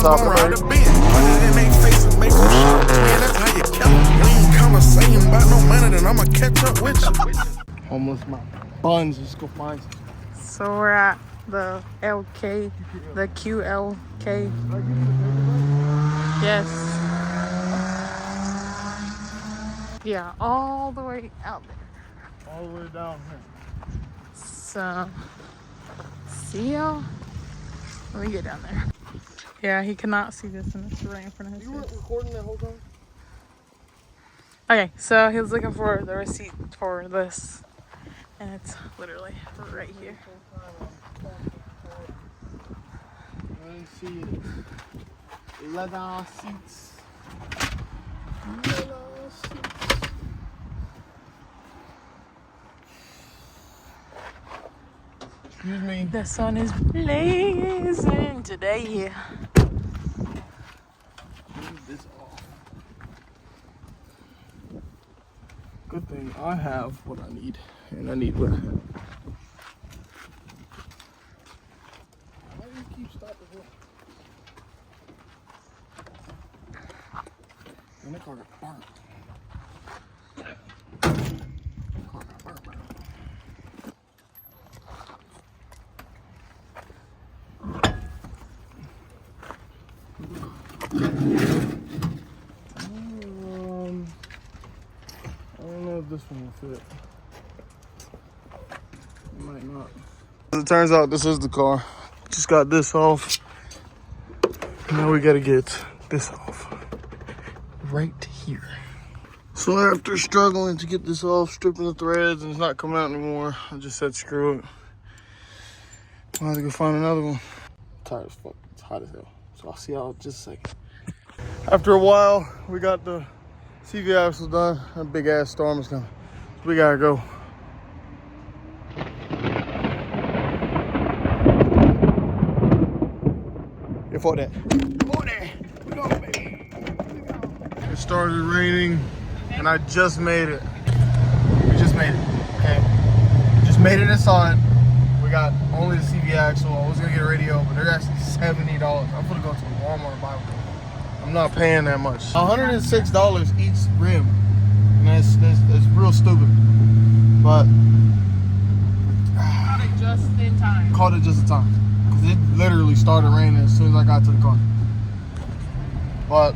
That's off the ride a Benz. Put it in they face and make them shout. Man, that's how you kill them. We ain't conversating about no money, then I'ma catch up with you. Almost my buns. Let's go find some. So we're at the LK, the QLK. Yes. Yeah, all the way out there. All the way down here. So, see y'all when we get down there. Yeah, he cannot see this and it's right in front of his You weren't face. recording that whole time? Okay, so he was looking for the receipt for this. And it's literally right here. I didn't see it. Leather seats. Excuse me. The sun is blazing today. Move this off. Good thing I have what I need, and I need what I have. Why do you keep stopping here? And that car got burnt. Car got burnt. I don't know if this one will fit. It might not. As it turns out, this is the car. Just got this off. Now we gotta get this off. Right here. So after struggling to get this off, stripping the threads, and it's not coming out anymore, I just said screw it. I'll have to go find another one. I'm tired as fuck. It's hot as hell. So I'll see y'all in just a second. After a while, we got the CV axle done. A big ass storm is coming. So we gotta go. Before that. Before that. We go, baby. It started raining and I just made it. We just made it. Okay. Just made it inside. We got only the CV axle. I was gonna get a radio, but they're actually $70. I'm gonna go to Walmart and buy one. I'm not paying that much. $106 each rim. And that's real stupid. But Caught it just in time. caught it just in time. Cause it literally started raining as soon as I got to the car. But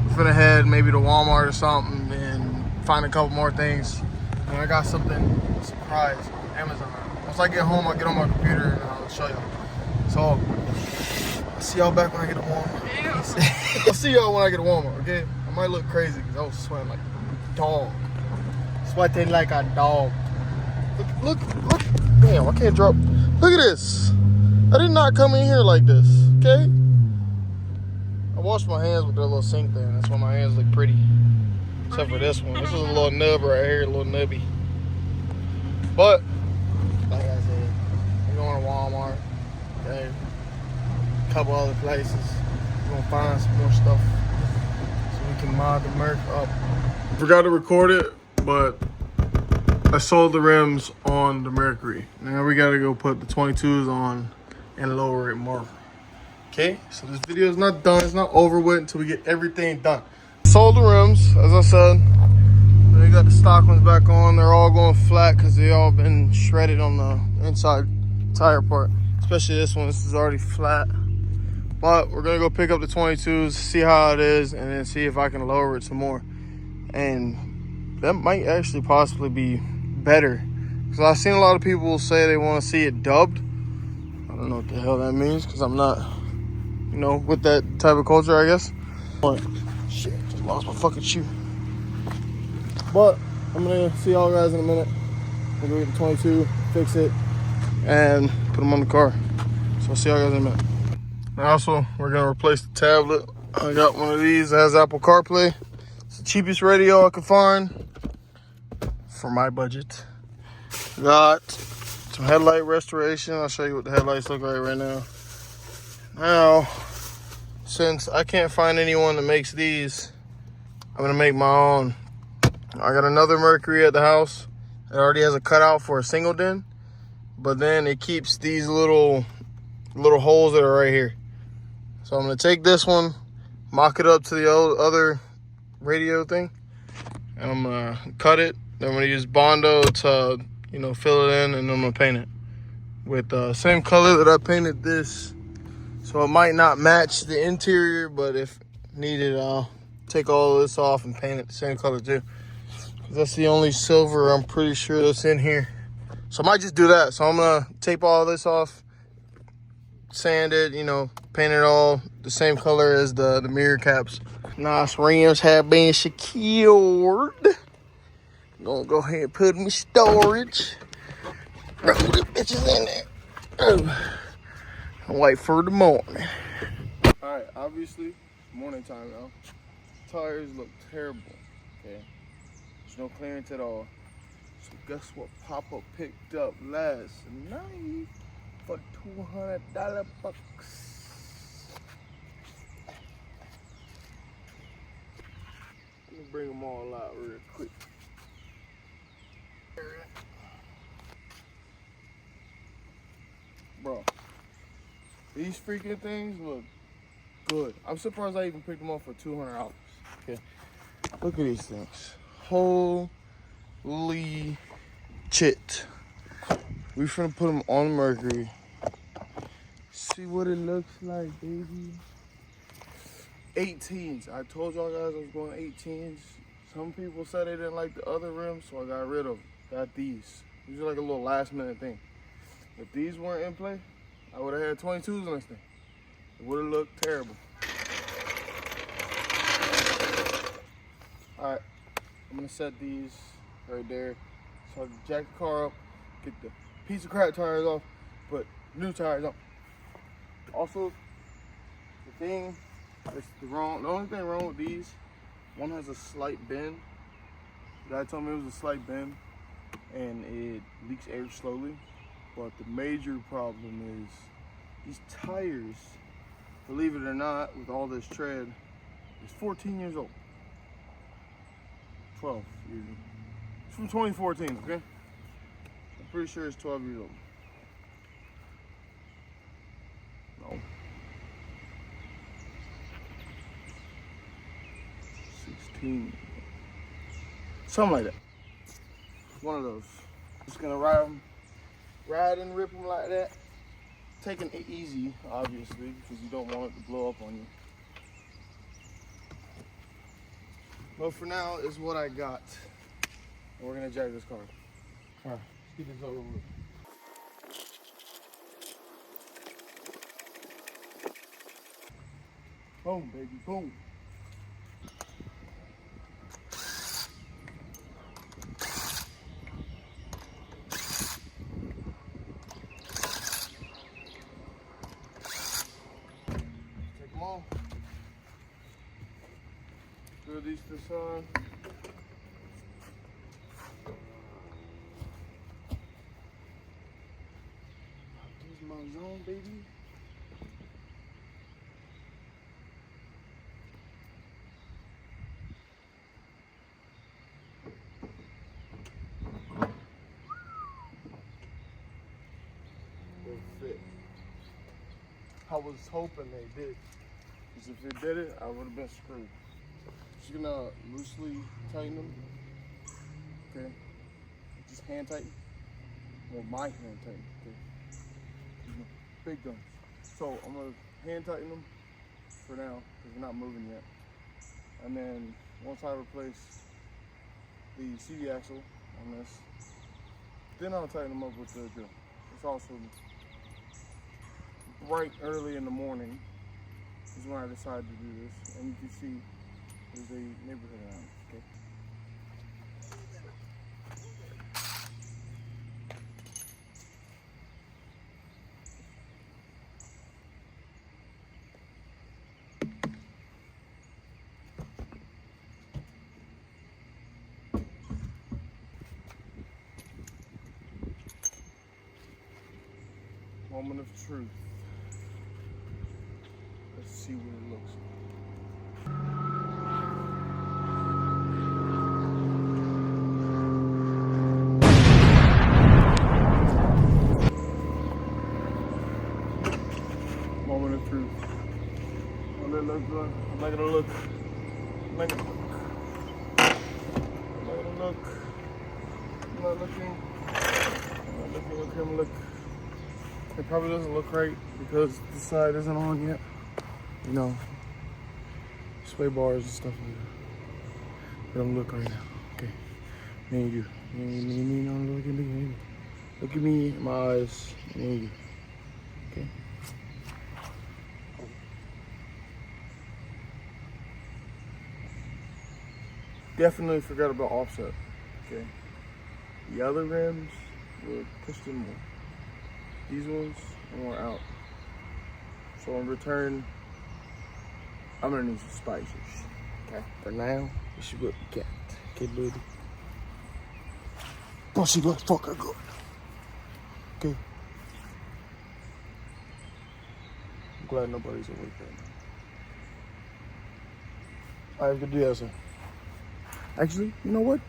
we're finna head maybe to Walmart or something and find a couple more things. And I got something, a surprise, Amazon. Once I get home, I'll get on my computer and I'll show y'all. So I'll see y'all back when I get to Walmart. I'll see y'all when I get to Walmart, okay? I might look crazy because I was sweating like a dog. Sweating like a dog. Look. Damn, I can't drop. Look at this. I did not come in here like this, okay? I washed my hands with that little sink thing. That's why my hands look pretty. Except for this one. This is a little nub right here, a little nubby. But, like I said, we're going to Walmart, okay? A couple other places. We're gonna find some more stuff so we can mod the Merc up. Forgot to record it, but I sold the rims on the Mercury. Now we gotta go put the 22s on and lower it more. Okay, so this video is not done. It's not over with until we get everything done. Sold the rims, as I said. We got the stock ones back on. They're all going flat because they all been shredded on the inside tire part. Especially this one. This is already flat. But we're gonna go pick up the 22s, see how it is, and then see if I can lower it some more. And that might actually possibly be better. Because I've seen a lot of people say they want to see it dubbed. I don't know what the hell that means, because I'm not, you know, with that type of culture, I guess. But, shit, just lost my fucking shoe. But I'm gonna see y'all guys in a minute. We're gonna get the 22, fix it, and put them on the car. So I'll see y'all guys in a minute. Also, we're gonna replace the tablet. I got one of these that has Apple CarPlay. It's the cheapest radio I could find for my budget. Got some headlight restoration. I'll show you what the headlights look like right now. Now, since I can't find anyone that makes these, I'm gonna make my own. I got another Mercury at the house. It already has a cutout for a single din, but then it keeps these little holes that are right here. So I'm gonna take this one, mock it up to the old other radio thing, and I'm gonna cut it. Then I'm gonna use Bondo to, you know, fill it in, and I'm gonna paint it with the same color that I painted this. So it might not match the interior, but if needed, I'll take all of this off and paint it the same color too. 'Cause that's the only silver I'm pretty sure that's in here. So I might just do that. So I'm gonna tape all this off, sand it, you know, paint it all the same color as the mirror caps. Nice rims have been secured. Gonna go ahead and put them in storage. Throw the bitches in there. Oh. And wait for the morning. Alright, obviously, morning time now. Tires look terrible, okay? There's no clearance at all. So guess what Papa picked up last night for $200 bucks? Let me bring them all out real quick. Bro, these freaking things look good. I'm surprised I even picked them up for $200. Okay, look at these things. Holy shit. We finna put them on Mercury. See what it looks like, baby. 18s. I told y'all guys I was going 18s. Some people said they didn't like the other rims, so I got rid of them. Got these. These are like a little last minute thing. If these weren't in play, I would have had 22s on this thing. It would have looked terrible. All right, I'm gonna set these right there. So I can jack the car up, get the piece of crap tires off, put new tires on. Also, the only thing wrong with these, one has a slight bend. The guy told me it was a slight bend and it leaks air slowly. But the major problem is these tires, believe it or not, with all this tread, is 14 years old. 12 years old. It's from 2014, okay? I'm pretty sure it's 12 years old. No. 16. Something like that. One of those. Just gonna ride and rip them like that. Taking it easy, obviously, because you don't want it to blow up on you. But for now, is what I got. And we're gonna jack this car. All right, let's get this over with. Boom, baby, boom. Throw these to the sun. This is my zone, baby. They'll fit. I was hoping they did. Because if they did it, I would have been screwed. Just gonna loosely tighten them. Okay. Just hand tighten. Well, my hand tighten. Okay. Big guns. So I'm gonna hand tighten them for now because we're not moving yet. And then once I replace the CD axle on this, then I'll tighten them up with the drill. It's also bright early in the morning is when I decided to do this, and you can see there's a neighborhood around, okay? Moment of truth. Let's see what it looks like. Moment of truth. good, look good. I'm making it look. I'm making it look. I'm making it look. I'm not looking. I'm not looking. Look him look. It probably doesn't look right because the side isn't on yet. You know, sway bars and stuff like that. But I'm looking right now. Okay. Me and you. Me, no, look at me. Look at me, my eyes. Me and you. Okay. Definitely forgot about offset. Okay. The other rims were pushed in more. These ones are more out. So in return, I'm gonna need some spicers. Okay. For now, this is what we got. Okay, buddy. Pussy look fucking good. Okay. I'm glad nobody's awake right now. Alright, good to do that, sir. Actually, you know what?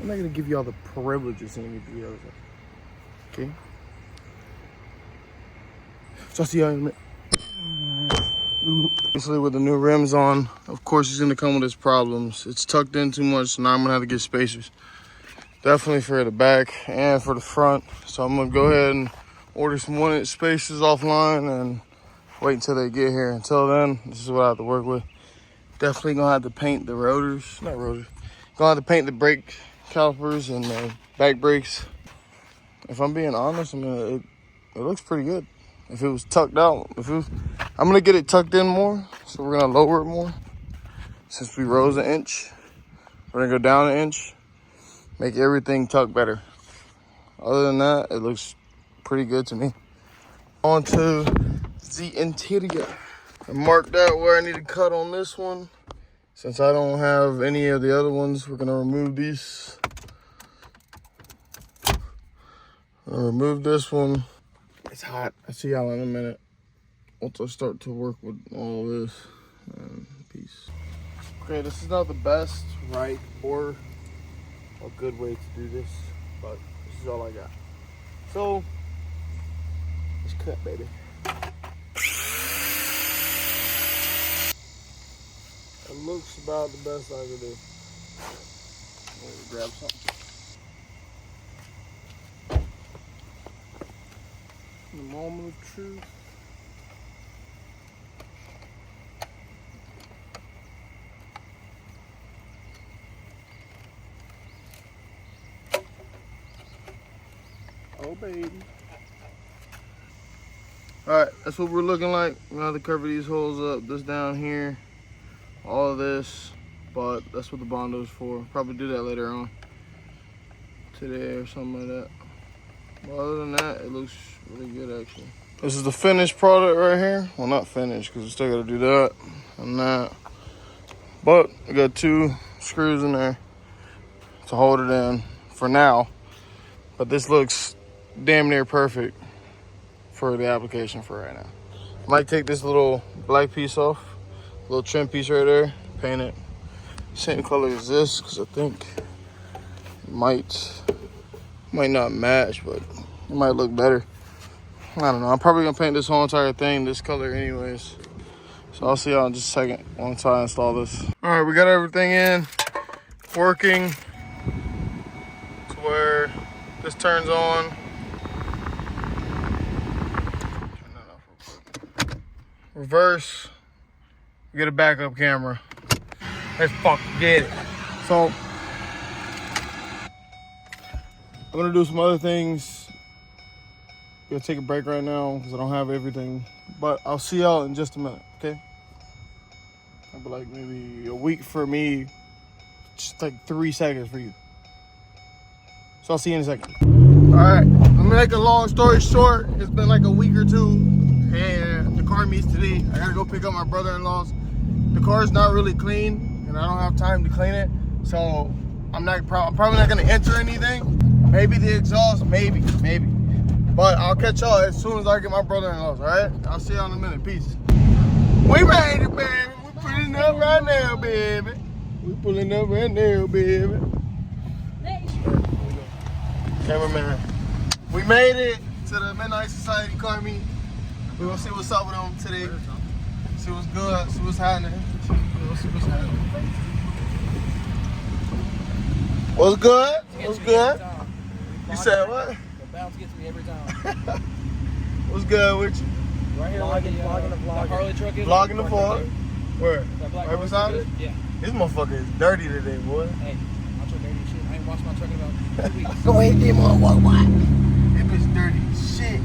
I'm not gonna give y'all the privilege of seeing me do the other side. Okay? So I'll see y'all in a minute. Obviously, with the new rims on, of course, it's gonna come with its problems. It's tucked in too much, so now I'm gonna have to get spacers. Definitely for the back and for the front. So I'm gonna go ahead and order some 1-inch spacers offline and wait until they get here. Until then, this is what I have to work with. Definitely gonna have to paint the rotors, not rotors. Gonna have to paint the brake calipers and the back brakes. If I'm being honest, I mean, it looks pretty good. If it was tucked out, I'm gonna get it tucked in more. So we're gonna lower it more. Since we rose an inch, we're gonna go down an inch. Make everything tuck better. Other than that, it looks pretty good to me. On to the interior. I marked out where I need to cut on this one. Since I don't have any of the other ones, we're gonna remove these. I'll remove this one. It's hot. I'll see y'all in a minute. Once I start to work with all this. Peace. Okay, this is not the best, right, or a good way to do this, but this is all I got. So, let's cut, baby. It looks about the best I could do. Let me grab something. The moment of truth. Oh, baby. All right, that's what we're looking like. We're gonna have to cover these holes up, this down here, all of this, but that's what the Bondo's for. Probably do that later on today or something like that. But other than that, it looks really good actually. This is the finished product right here. Well, not finished because we still gotta do that and that. But I got 2 screws in there to hold it in for now. But this looks damn near perfect for the application for right now. Might take this little black piece off, little trim piece right there, paint it same color as this because I think it might not match, but it might look better. I don't know. I'm probably gonna paint this whole entire thing this color anyways. So I'll see y'all in just a second once I install this. All right, we got everything in, working to where this turns on. Turn that off real quick. Reverse. Get a backup camera. Let's fucking get it. So I'm gonna do some other things. Gonna take a break right now because I don't have everything. But I'll see y'all in just a minute, okay? I'll be like maybe a week for me, just like 3 seconds for you. So I'll see you in a second. All right, let me make a long story short. It's been like a week or two and the car meets today. I gotta go pick up my brother-in-law's. The car's not really clean and I don't have time to clean it. So I'm probably not gonna enter anything. Maybe the exhaust, maybe. But I'll catch y'all as soon as I get my brother-in-law's, all right? I'll see y'all in a minute, peace. We ready, baby. We're pulling up right now, baby. We pulling up right now, baby. Cameraman. We made it to the Midnight Society car meet. We're gonna see what's up with them today. See what's good. See what's happening. Let's see what's happening. What's good? What's good? You said what? The bounce gets me every time. What's good with you? Right here, Vlogging the vlog. Harley truck is. Vlogging the vlog. Where? That black Right Harley beside truck it? is? Yeah. This motherfucker is dirty today, boy. Hey, my truck dirty as shit. I ain't washed my truck in about 2 weeks. Go ahead, get more. What? That bitch dirty as shit.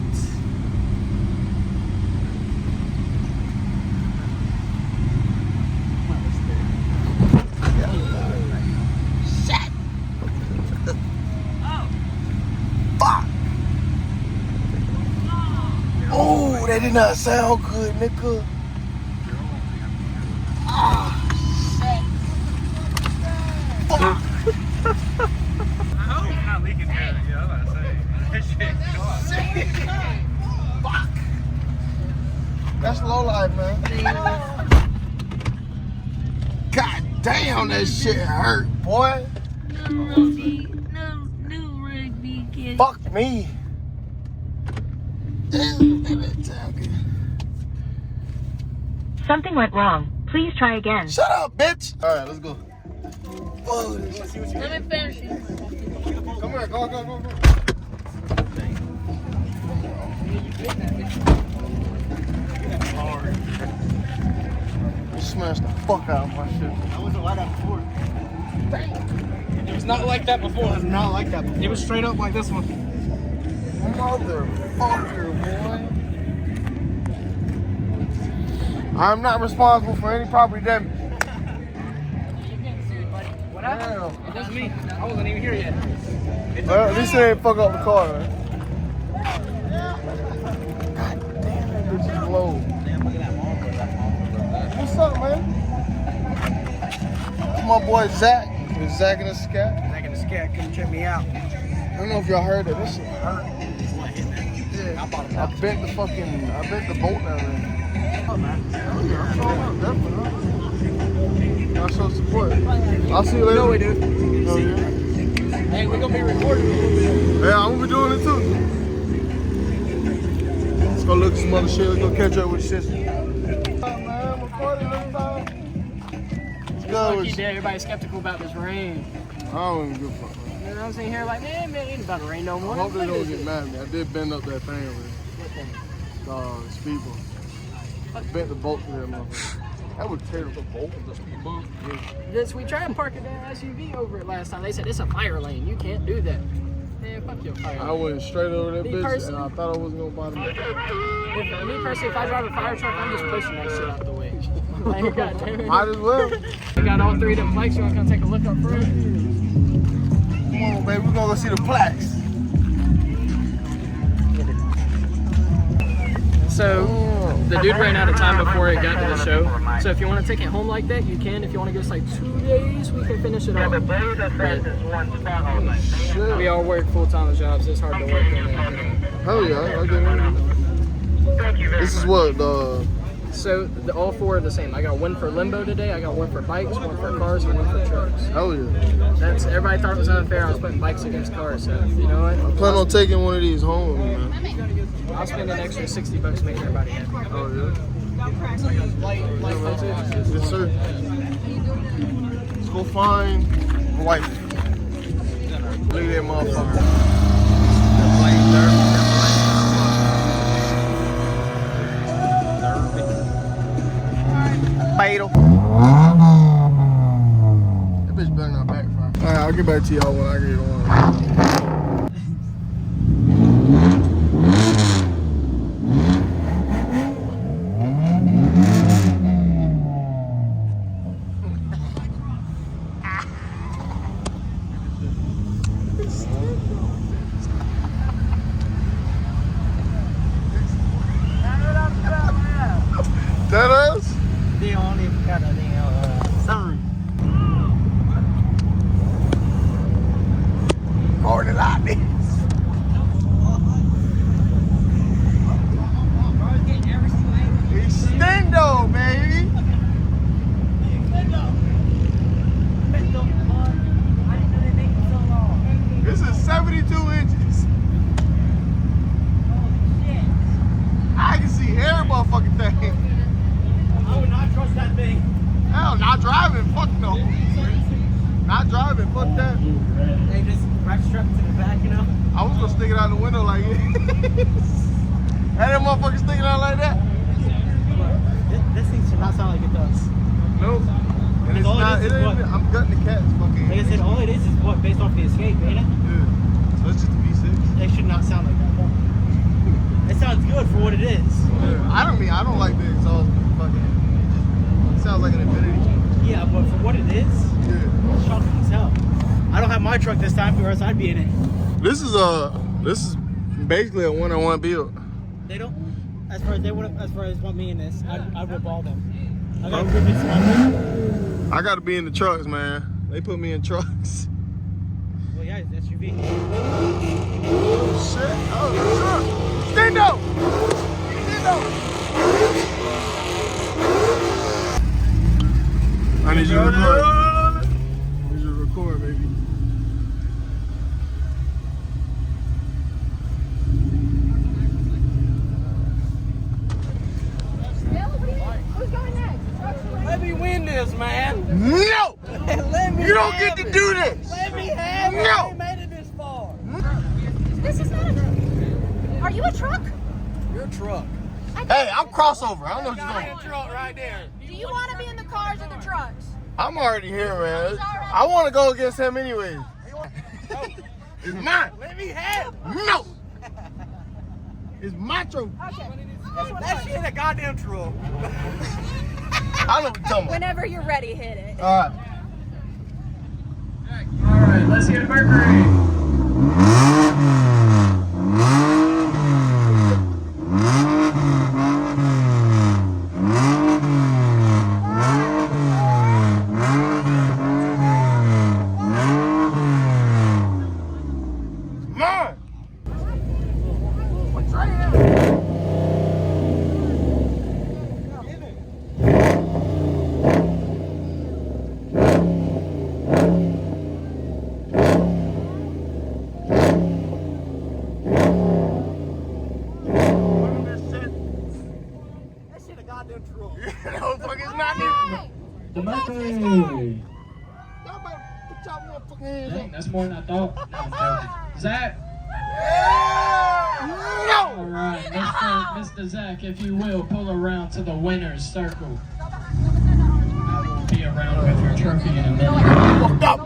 Oh, that did not sound good, nigga. Not leaking here. Yeah, I'm about to say. Fuck. That's low life, man. God damn, that shit hurt, boy. No rugby, no rugby, kid. Fuck me. Damn, that sound good. Something went wrong. Please try again. Shut up, bitch. All right, let's go. Oh, Let me finish it. come here, go. You smashed the fuck out of my shit. I wasn't like that before. It was not like that before. It was not like that before. It was straight up like this one. Motherfucker, boy. I'm not responsible for any property damage. What happened? It was me. I wasn't even here yet. Well, at least they didn't fuck up the car, man. God damn, that bitch is low. What's up, man? That's my boy Zach. With Zach and the Scat. Back in the scat, come check me out. I don't know if y'all heard that. This shit hurt. Yeah. I bent the bolt down there. Oh, man. Oh, yeah, I'm showing up, definitely. Y'all show support. I'll see you later. No, we do. Oh, yeah. Hey, we're gonna be recording a little bit. Yeah, I'm gonna be doing it too. Let's go look at some other shit. Let's go catch up with shit. Man, recording this time. Let's go Lucky with day, everybody's skeptical about this rain. I don't even give a fuck, man. You know what I'm saying? Here, like, man, it ain't about to rain no more. I hope they Look don't at get this. mad at me. I did bend up that thing, man. Speed bump. I bent the bolt to that motherfucker. That would tear the bolt of the speed bump. This, we tried to park an SUV over it last time. They said it's a fire lane. You can't do that. Man, fuck your fire I lane. went straight over that Me bitch personally- and I thought I wasn't gonna bother me. Me personally, if I drive a fire truck, I'm just pushing that shit out the way. Like, goddamn it. Might as well. We got all three of them plaques. You want to come take a look up front? Come on, baby. We're gonna go see the plaques. So, the dude ran out of time before it got to the show. So if you want to take it home like that, you can. If you want to give us like 2 days, we can finish it off. But we all work full-time jobs. It's hard to work in there. Hell yeah, I get it. This is what the. So all four are the same. I got one for limbo today. I got one for bikes, one for cars, and one for trucks. Hell yeah. That's everybody thought it was unfair. I was putting bikes against cars. So you know what? I plan on taking one of these home, man. I'll spend an extra $60 making everybody happy. Oh yeah. Yes, sir. Let's go find my wife. Look at that motherfucker. Fatal. That bitch better not backfire. Alright, I'll get back to y'all when I get on. That us? They only got a sun. More than like this. Extendo, baby. This is 72 inches. I can see every motherfucking thing. No, not driving. Fuck no. Not driving. Fuck that. Hey, just wrap strap to the back, you know? I was gonna stick it out the window like this. Had that motherfucker sticking out like that? This thing should not sound like it does. Nope. And it's all it not. is It is ain't what? even, I'm gutting the cat's fucking. Like I said, all it is what based off the Escape, ain't it? Yeah. So it's just a V6. It should not sound like that. It sounds good for what it is. Yeah. I don't like the exhaust fucking. It sounds like an Infiniti. Yeah, but for what it is, Yeah. it's shocking as hell. I don't have my truck this time, or else I'd be in it. This is basically a one-on-one build. They don't. As far as want me in this, I'd whip all them. I got a pretty big spot. I gotta be in the trucks, man. They put me in trucks. Well, yeah, it's SUV. Shit. Oh, truck. Stand up. I need you to record. I need you to record, baby. Who's going next? Let me win this, man. No! Let me You don't have get to it. do this! Let me have it. No. I ain't made it this far. This is not a truck. Are you a truck? Your truck. Hey, I'm crossover. I don't know what you're doing. Truck right there. Do you want to be in the cars or the trucks? I'm already here, man. I want to go against him anyways. It's mine. Let me have it. No! It's my truck. Okay. That shit a goddamn truck. I know what you're talking about. Whenever you're ready, hit it. All right. All right, let's get Mercury. Mine. That shit a goddamn truck. No, fuck, it's not me. The Mercury. Y'all better put y'all motherfucking hands Dang, up. that's more than I thought. No, I'm joking. Zach. No! All right, Mr. Zach, if you will, pull around to the winner's circle. I will be around with your trophy in a minute. Fucked up.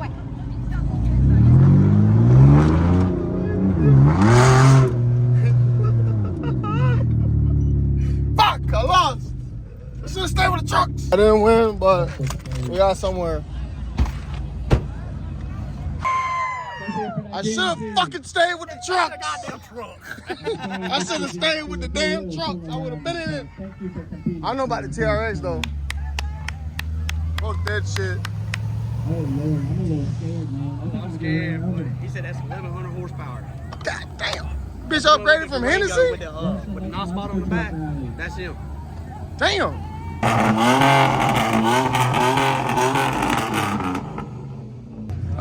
Fuck, I lost. I should have stayed with the trucks. I didn't win, but we got somewhere. I should have fucking stayed with the trucks. I should have stayed with the damn trucks. I would have been in it. I don't know about the TRX though. Fuck that shit. Oh, Lord, I'm a little scared, man. I'm scared, but he said that's 1,100 horsepower. God damn. Bitch upgraded from Hennessy? With the NOS spot on the back, that's him. Damn. I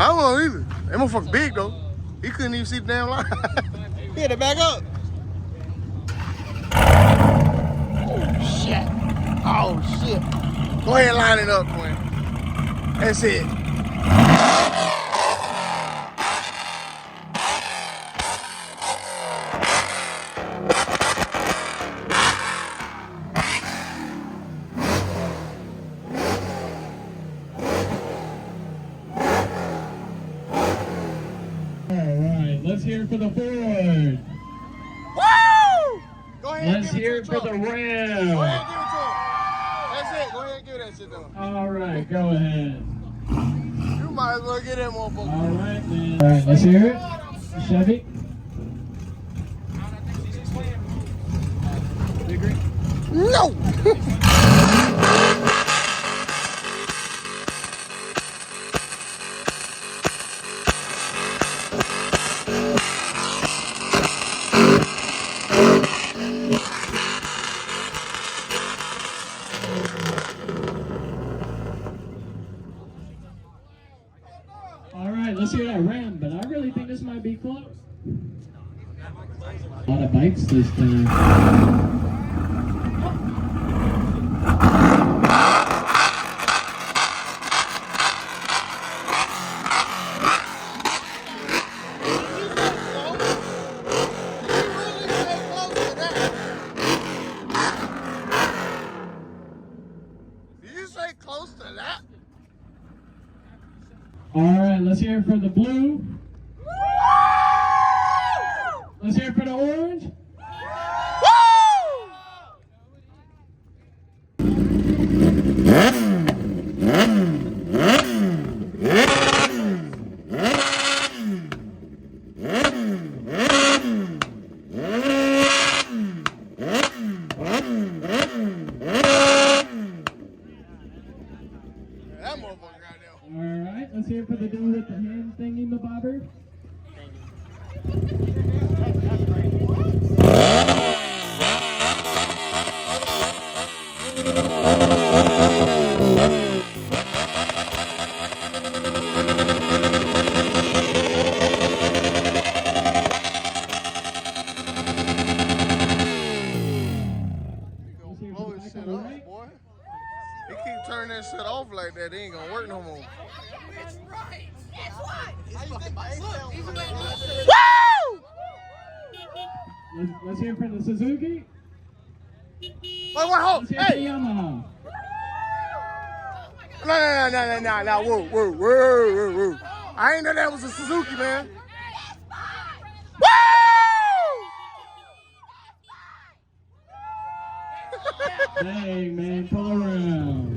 don't know either. That motherfucker big though. He couldn't even see the damn line. He had to back up. Oh shit. Oh shit. Go ahead and line it up, Quinn. That's it. Let's hear it for the Ford. Woo! Go ahead and Let's give hear it it to for the the truck. Go ahead and Ram. give it to him. That's it. Go ahead and give that shit to him. All right, go ahead. You might as well get that motherfucker. All right, man. All right, let's hear it. Chevy. No! All right, let's hear that Ram, but I really think this might be close. A lot of bikes this time. All right, let's hear it for the blue. Let's hear it for the orange. That motherfucker got there. All right, let's hear it for the dude with the hand thingy, my bobber. Blow his shit up, boy. He keep turning that shit off like that. It ain't gonna work no more. Let's hear it for the Suzuki. Wait, hold. Let's hear it for the Hey! Yamaha. No. Whoa. I ain't know that was a Suzuki, man. Dang, man, pull around.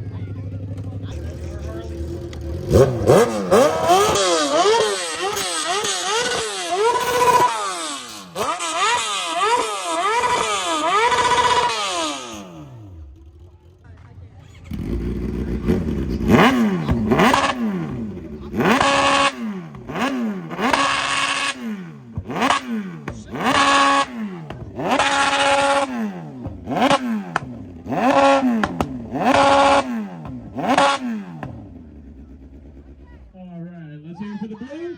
All right, let's hear it for the blue.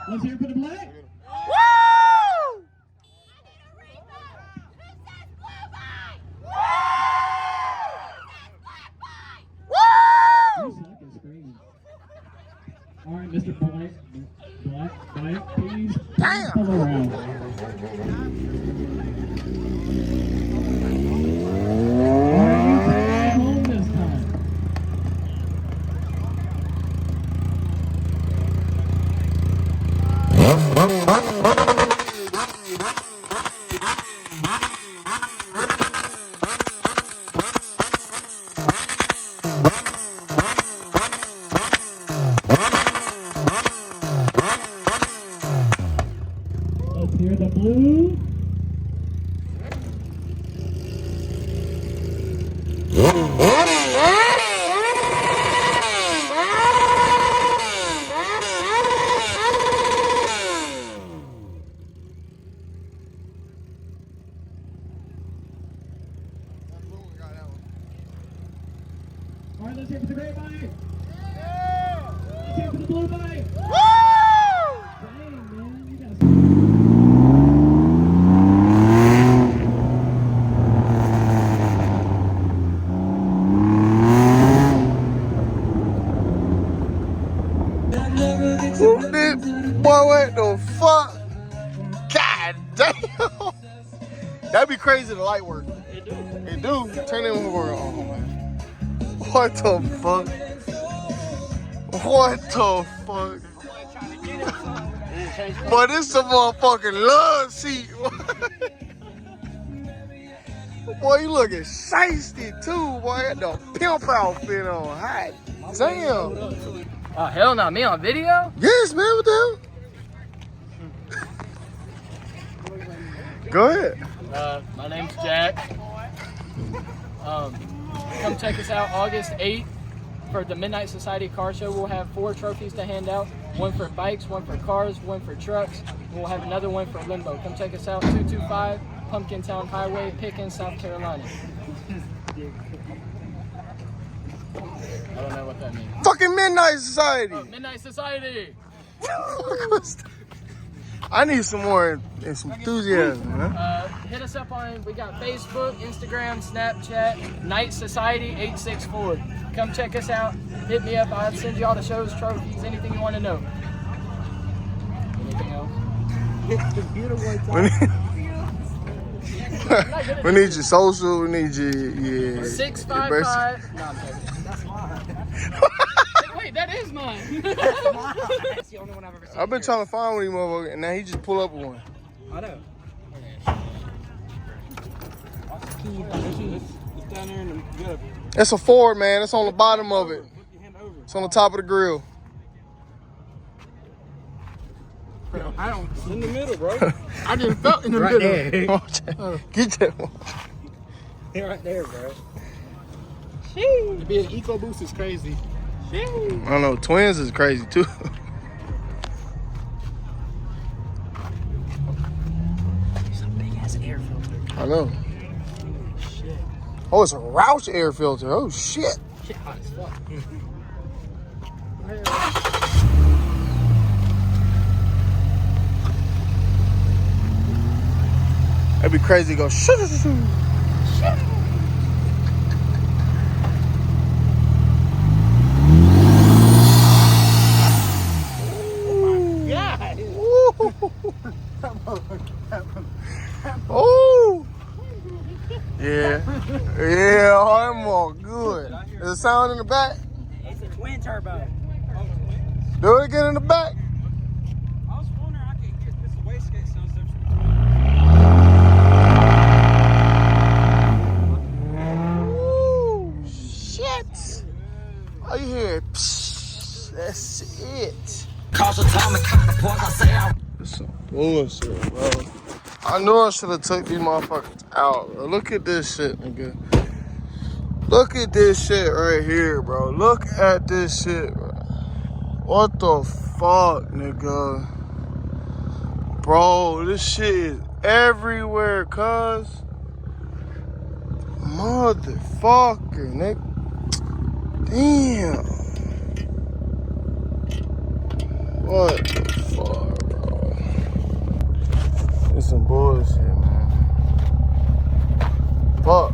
Let's hear it for the black. You suck at screaming. All right, Mr. Black, please Damn. pull around. Are you taking home this time? Let's hear the blue. All right, let's hear it for the gray bike. Let's hear it for the blue bike. Dang, man, you got Boy, what the fuck? God damn. That'd be crazy to light work. It do. Turn it over on, man. What the fuck? What the fuck? Boy, this a motherfucking love seat. Boy, you looking shiesty too, boy. Got the pimp outfit on. Hot damn. Oh, hell no. Me on video? Yes, man. What the hell? Go ahead. My name's Jack. Come check us out August 8th for the Midnight Society Car Show. We'll have 4 trophies to hand out. One for bikes, one for cars, one for trucks. We'll have another one for Limbo. Come check us out, 225 Pumpkin Town Highway, Pickens, South Carolina. I don't know what that means. Fucking Midnight Society. Midnight Society! I need some more enthusiasm, man. Hit us up on, we got Facebook, Instagram, Snapchat, Night Society 864. Come check us out. Hit me up. I'll send you all the shows, trophies, anything you want to know. Anything else? We need your social. We need your 655. No, I'm joking. That's mine. Wait, Wait, that is mine. That's the only one I've ever seen. I've been trying to find one of these motherfuckers, and now he just pull up with one. I know. It's down there and you gotta It's a Ford, man. It's on the bottom of it. put your hand over. It's on the top of the grill. I don't. It's in the middle, bro. I just felt in the Right middle. there. Get that one. Right there, bro. To be an EcoBoost is crazy. I don't know. Twins is crazy, too. It's a big ass air filter. I know. Shit. Oh, it's a Roush air filter. Oh, shit. Shit hot as fuck. That'd be crazy to go shoo. Oh, yeah, yeah, oh, I'm all good. There's a sound in the back. It's a twin turbo. Do it again in the back. I was wondering, I can't hear this wastegate sounds different. Ooh, shit. Oh, you hear? Psst, that's it. That's some bullshit, bro. I knew I should have took these motherfuckers out, bro. Look at this shit, nigga. Look at this shit right here, bro. Look at this shit, bro. What the fuck, nigga? Bro, this shit is everywhere, cuz. Motherfucker, nigga. Damn. What the fuck, bro? It's some bullshit, man. Fuck.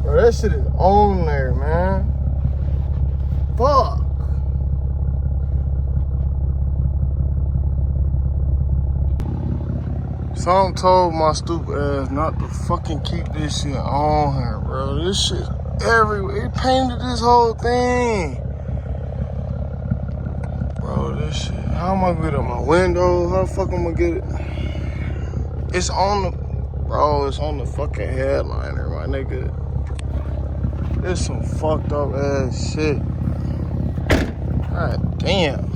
Bro, that shit is on there, man. Fuck. Something told my stupid ass not to fucking keep this shit on her, bro. This shit everywhere. It painted this whole thing. Bro, this shit. How am I gonna get up my window? How the fuck am I gonna get it? It's on the, bro, it's on the fucking headliner, my nigga. This some fucked up ass shit. God damn.